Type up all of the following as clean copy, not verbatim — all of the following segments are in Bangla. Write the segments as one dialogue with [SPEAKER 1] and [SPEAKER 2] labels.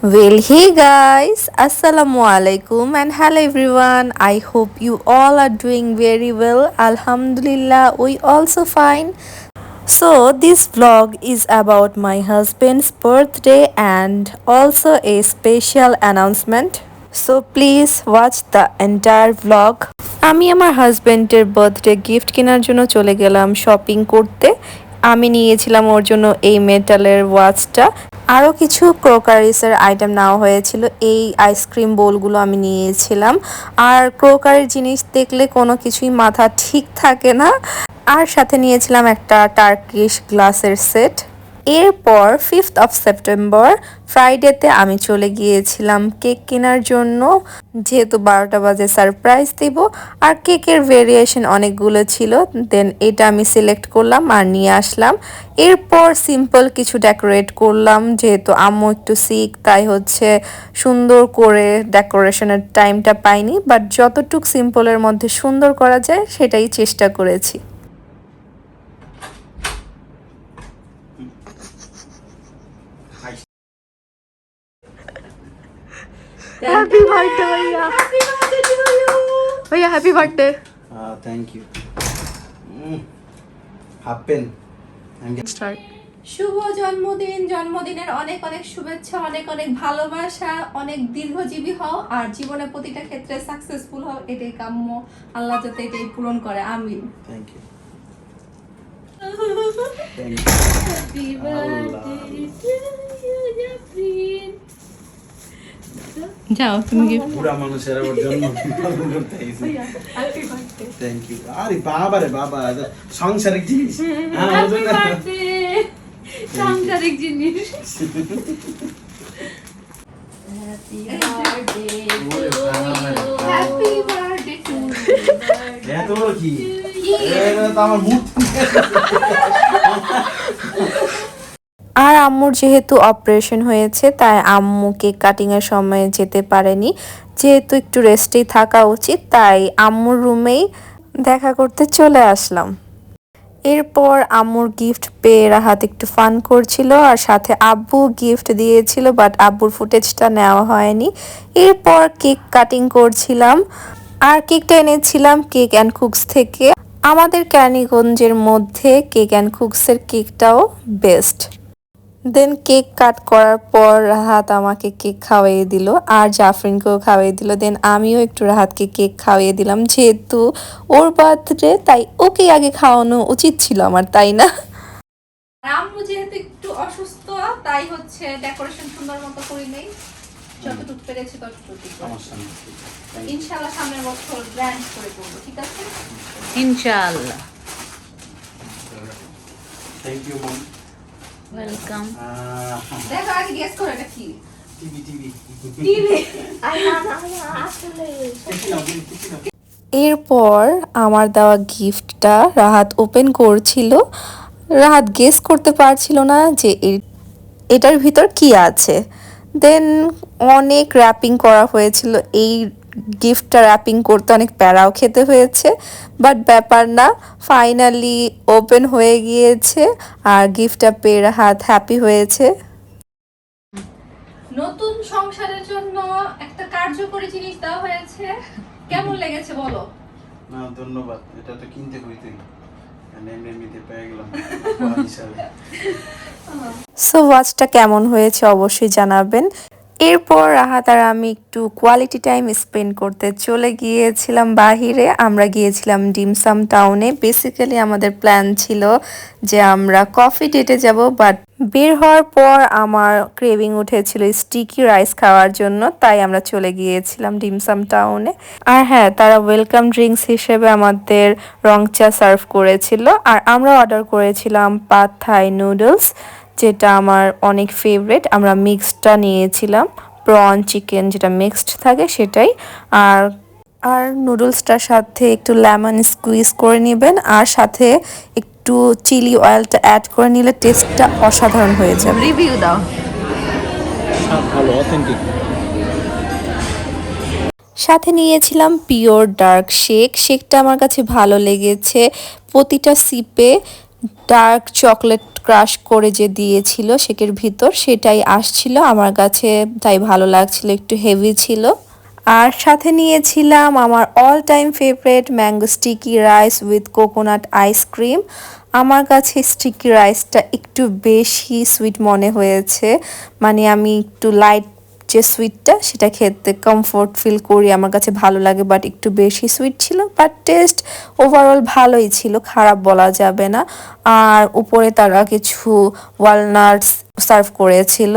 [SPEAKER 1] Well, hey guys, Assalamu alaikum and hello everyone. I hope you all are doing very well. Alhamdulillah, we also fine. So, this vlog is about my husband's birthday and also a special announcement. So, please watch the entire vlog. আমি আমার হাজবেন্ডের বার্থডে গিফট কেনার জন্য চলে গেলাম শপিং করতে। আমি নিয়েছিলাম ওর জন্য এই মেটালের ওয়াচটা, আরও কিছু ক্রোকারিসের আইটেম নেওয়া হয়েছিল। এই আইসক্রিম বোলগুলো আমি নিয়েছিলাম। আর ক্রোকারির জিনিস দেখলে কোনো কিছুই মাথা ঠিক থাকে না। আর সাথে নিয়েছিলাম একটা টার্কিশ গ্লাসের সেট। এরপর 5th অফ সেপ্টেম্বর ফ্রাইডেতে আমি চলে গিয়েছিলাম কেক কেনার জন্য, যেহেতু 12টা বাজে সারপ্রাইজ দিব। আর কেকের ভেরিয়েশন অনেকগুলো ছিল, দেন এটা আমি সিলেক্ট করলাম আর নিয়ে আসলাম। এরপর সিম্পল কিছু ডেকোরেট করলাম, যেহেতু আম্মু একটু সিক, তাই হচ্ছে সুন্দর করে ডেকোরেশনের টাইমটা পাইনি, বাট যতটুক সিম্পলের মধ্যে সুন্দর করা যায় সেটাই চেষ্টা করেছি। Happy birthday, Bhaiya. Happy birthday to you. Bhaiya, happy birthday.
[SPEAKER 2] Thank you. Happen.
[SPEAKER 1] Start.
[SPEAKER 3] শুভ জন্মদিন, জন্মদিনের অনেক অনেক শুভেচ্ছা, অনেক অনেক ভালোবাসা, অনেক দীর্ঘজীবী হও আর জীবনে প্রতিটা ক্ষেত্রে সাকসেসফুল হও, এটাই কাম্য। আল্লাহ যাতে এটাই পূরণ করে, আমিন।
[SPEAKER 2] Thank you.
[SPEAKER 3] Happy birthday to you Jafrin.
[SPEAKER 1] যাও তুমি গিফট।
[SPEAKER 2] পুরা মানুষের ওর জন্য পালন করতে আইছি।
[SPEAKER 3] Happy birthday.
[SPEAKER 2] Thank you. আরে বাবা রে বাবা, এটা সাংসারিক জিনিস।
[SPEAKER 3] Happy birthday. সাংসারিক জিনিস। Happy birthday to you. Happy birthday to you.
[SPEAKER 2] এত বড় কি? এটা তো আমার মুখ।
[SPEAKER 1] আর আম্মুর যেহেতু অপারেশন হয়েছে, তাই আম্মু কেক কাটিংয়ের সময় যেতে পারেনি। যেহেতু একটু রেস্টেই থাকা উচিত, তাই আম্মুর রুমেই দেখা করতে চলে আসলাম। এরপর আম্মুর গিফট পেয়ে রাহাত একটু ফান করছিল, আর সাথে আব্বু গিফট দিয়েছিল, বাট আব্বুর ফুটেজটা নেওয়া হয়নি। এরপর কেক কাটিং করছিলাম, আর কেকটা এনেছিলাম কেক অ্যান্ড কুকস থেকে। আমাদের কেরানীগঞ্জের মধ্যে কেক অ্যান্ড কুকসের কেকটাও বেস্ট। দেন কেক কাট করার পর রাহাত আমাকে কেক খাওয়াইয়ে দিল, আর জাফরিনকেও খাওয়াইয়ে দিল। দেন আমিও একটু রাহাতকে কেক খাওয়াইয়ে দিলাম, যেহেতু ওর বার্থডে, তাই ওকে আগে খাওয়ানো উচিত ছিল আমার, তাই না?
[SPEAKER 3] আম্মু যেহেতু একটু অসুস্থ, তাই হচ্ছে ডেকোরেশন সুন্দর মতো করি নেই, যতটুকু পেরেছি ততটুকু।
[SPEAKER 2] সমস্যা নেই।
[SPEAKER 3] ইনশাআল্লাহ সামনের বছর গ্র্যান্ড করে করবো, ঠিক আছে?
[SPEAKER 1] ইনশাআল্লাহ।
[SPEAKER 2] Thank you, mom.
[SPEAKER 1] ওয়েলকাম।
[SPEAKER 3] দেখো আগে গেস করে এটা কি?
[SPEAKER 2] TV TV.
[SPEAKER 3] টিভি।
[SPEAKER 1] এরপর আমার দেওয়া গিফটটা রাহাত ওপেন করছিল। রাহাত গেস করতে পারছিল না যে এটার ভিতর কি আছে। দেন অনেক র্যাপিং করা হয়েছিল। এই গিফটটা র্যাপিং করতে অনেক প্যারাও খেতে হয়েছে, বাট ব্যাপার না, ফাইনালি ওপেন হয়ে গিয়েছে আর গিফটটা পেয়ে রাহাত হ্যাপি হয়েছে।
[SPEAKER 3] নতুন সংসারের জন্য একটা কার্যকরী জিনিস দেওয়া হয়েছে, কেমন লেগেছে বলো?
[SPEAKER 2] না ধন্যবাদ, এটা তো কিনতে হইতই, এমনিতে পেয়ে গেলাম হিসাবে।
[SPEAKER 1] সো ওয়াচটা কেমন হয়েছে অবশ্যই জানাবেন। এরপর রাহাত আর আমি একটু কোয়ালিটি টাইম স্পেন্ড করতে চলে গিয়েছিলাম বাহিরে। আমরা গিয়েছিলাম ডিমসাম টাউনে। বেসিক্যালি আমাদের প্ল্যান ছিল যে আমরা কফি ডেটে যাব, বাট বের হওয়ার পর আমার ক্রেভিং উঠেছিল স্টিকি রাইস খাওয়ার জন্য, তাই আমরা চলে গিয়েছিলাম ডিমসাম টাউনে। আর হ্যাঁ, তারা ওয়েলকাম ড্রিঙ্কস হিসেবে আমাদের রং চা সার্ভ করেছিল, আর আমরা অর্ডার করেছিলাম পাদ থাই নুডলস, যেটা আমার অনেক ফেভারিট। আমরা মিক্সডটা নিয়েছিলাম, প্রন চিকেন যেটা মিক্সড থাকে সেটাই। আর নুডলসটার সাথে একটু লেমন স্কুইজ করে নেবেন, আর সাথে একটু চিলি অয়েলটা অ্যাড করে নিলে টেস্টটা অসাধারণ হয়ে যাবে। রিভিউ দাও।
[SPEAKER 2] ভালো, অথেন্টিক।
[SPEAKER 1] সাথে নিয়েছিলাম পিওর ডার্ক শেকটা আমার কাছে ভালো লেগেছে। প্রতিটা সিপে ডার্ক চকলেট ক্রাশ করে যে দিয়েছিল শেকের ভিতর, সেটাই আসছিল আমার কাছে, তাই ভালো লাগছিল, একটু হেভি ছিল। আর সাথে নিয়েছিলাম আমার all time favourite mango sticky rice with coconut ice cream. আমার কাছে স্টিকি রাইসটা একটু বেশি সুইট মনে হয়েছে, মানে আমি একটু লাইট যে সুইটটা সেটা খেতে কমফোর্ট ফিল করি, আমার কাছে ভালো লাগে, বাট একটু বেশি সুইট ছিল। বাট টেস্ট ওভারঅল ভালোই ছিল, খারাপ বলা যাবে না। আর উপরে তারা কিছু ওয়ালনাটস সার্ভ করেছিল।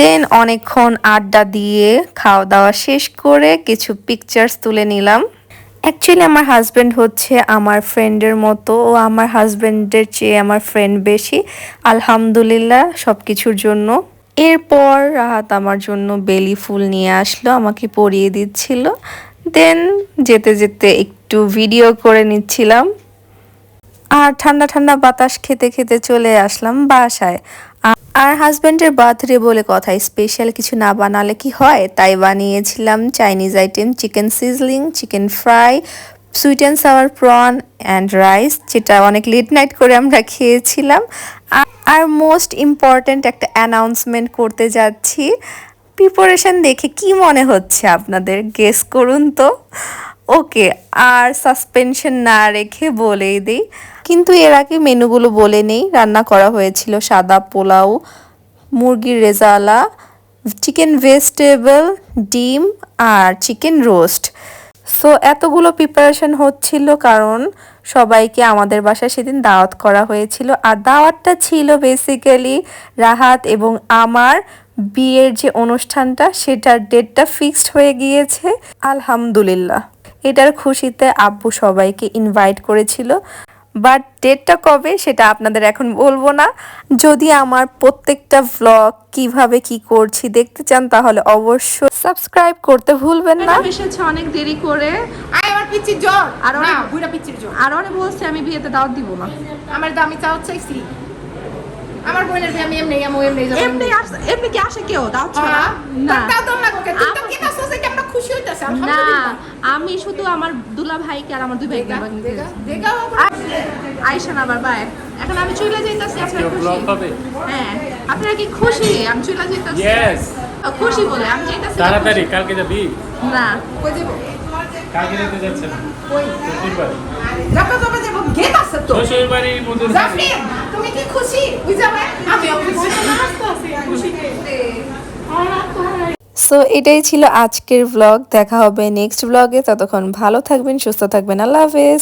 [SPEAKER 1] দেন অনেকক্ষণ আড্ডা দিয়ে খাওয়া দাওয়া শেষ করে কিছু পিকচার্স তুলে নিলাম। অ্যাকচুয়ালি আমার হাজব্যান্ড হচ্ছে আমার ফ্রেন্ডের মতো, ও আমার হাজব্যান্ডের চেয়ে আমার ফ্রেন্ড বেশি, আলহামদুলিল্লাহ সব কিছুর জন্য। এরপর রাহাত আমার জন্য বেলি ফুল নিয়ে আসলো, আমাকে পরিয়ে দিচ্ছিল। দেন যেতে যেতে একটু ভিডিও করে নিচ্ছিলাম। আর ঠান্ডা ঠান্ডা বাতাস খেতে খেতে চলে আসলাম বাসায়। আর হাজব্যান্ডের বার্থডে বলে কথা, স্পেশাল কিছু না বানালে কি হয়, তাই বানিয়েছিলাম Chinese item, chicken sizzling, chicken fry, sweet and sour prawn and rice, যেটা অনেক লেট নাইট করে আমরা খেয়েছিলাম। আর মোস্ট ইম্পর্ট্যান্ট একটা অ্যানাউন্সমেন্ট করতে যাচ্ছি। প্রিপারেশন দেখে কি মনে হচ্ছে আপনাদের, গেস করুন তো। ওকে, আর সাসপেনশন না রেখে বলেই দিই, কিন্তু এর আগে মেনুগুলো বলে নেই। রান্না করা হয়েছিল সাদা পোলাও, মুরগির রেজালা, চিকেন ভেজিটেবল, ডিম আর চিকেন রোস্ট। সো এতগুলো প্রিপারেশন হচ্ছিল কারণ সবাইকে আমাদের বাসায় সেদিন দাওয়াত করা হয়েছিল। আর দাওয়াতটা ছিল বেসিক্যালি রাহাত এবং আমার বিয়ের যে অনুষ্ঠানটা, সেটার ডেটটা ফিক্সড হয়ে গিয়েছে আলহামদুলিল্লাহ। এটার খুশিতে আব্বু সবাইকে ইনভাইট করেছিল, বাট ডেটটা কবে সেটা আপনাদের এখন বলবো না। যদি আমার প্রত্যেকটা ভ্লগ কিভাবে কি করছি দেখতে চান, তাহলে অবশ্যই সাবস্ক্রাইব করতে ভুলবেন না।
[SPEAKER 3] এসেছে অনেক দেরি করে,
[SPEAKER 4] আমার পিচ্ছির জ্বর
[SPEAKER 3] আর
[SPEAKER 4] না
[SPEAKER 3] অনেক-
[SPEAKER 4] বুড়া পিচ্ছির জ্বর
[SPEAKER 3] আর অনেক বলছে আমি বিয়েতে দাওয়াত দিব না।
[SPEAKER 4] আমার দামি চাও চাইছি আমার বোনের বিয়ে আমি এমনি যাবো
[SPEAKER 3] এমনি কি আসে কেউ দাওয়াত ছাড়া?
[SPEAKER 4] না
[SPEAKER 3] না
[SPEAKER 4] দাও না গোকে তুমি তো কি না সোসাইটি আমরা খুশি হইতাছে
[SPEAKER 3] না,
[SPEAKER 4] আলহামদুলিল্লাহ
[SPEAKER 3] আমি শুধু আমার দুলা ভাইকে আর আমার দুই ভাইকে
[SPEAKER 4] দেখা
[SPEAKER 3] নিতে
[SPEAKER 4] দেখা
[SPEAKER 3] যাচ্ছি।
[SPEAKER 4] দেখা
[SPEAKER 3] আইসা না আবার বাই। এখন আমি চলে যাইতাছি, আপনারা খুশি? হ্যাঁ, আপনারা কি খুশি আমি চলে যাইতাছি?
[SPEAKER 5] ইয়েস
[SPEAKER 3] খুশি বলে আমি যাইতাছি।
[SPEAKER 5] তাড়াতাড়ি কালকে যাবি
[SPEAKER 3] না,
[SPEAKER 4] কই দেব
[SPEAKER 5] কালকে যেতে যাচ্ছেন
[SPEAKER 4] কই
[SPEAKER 5] শ্বশুর বাড়ি
[SPEAKER 4] যাবে যাবে যাব গেট আছে তো
[SPEAKER 5] শ্বশুর বাড়ি মধুর
[SPEAKER 4] জাফরি তুমি কি খুশি বুঝ যাবে আমি খুশি খুশি
[SPEAKER 1] সো এটাই ছিল আজকের ভ্লগ। দেখা হবে নেক্সট ভ্লগে, ততক্ষণ ভালো থাকবেন, সুস্থ থাকবেন, আল্লাহ হাফেজ।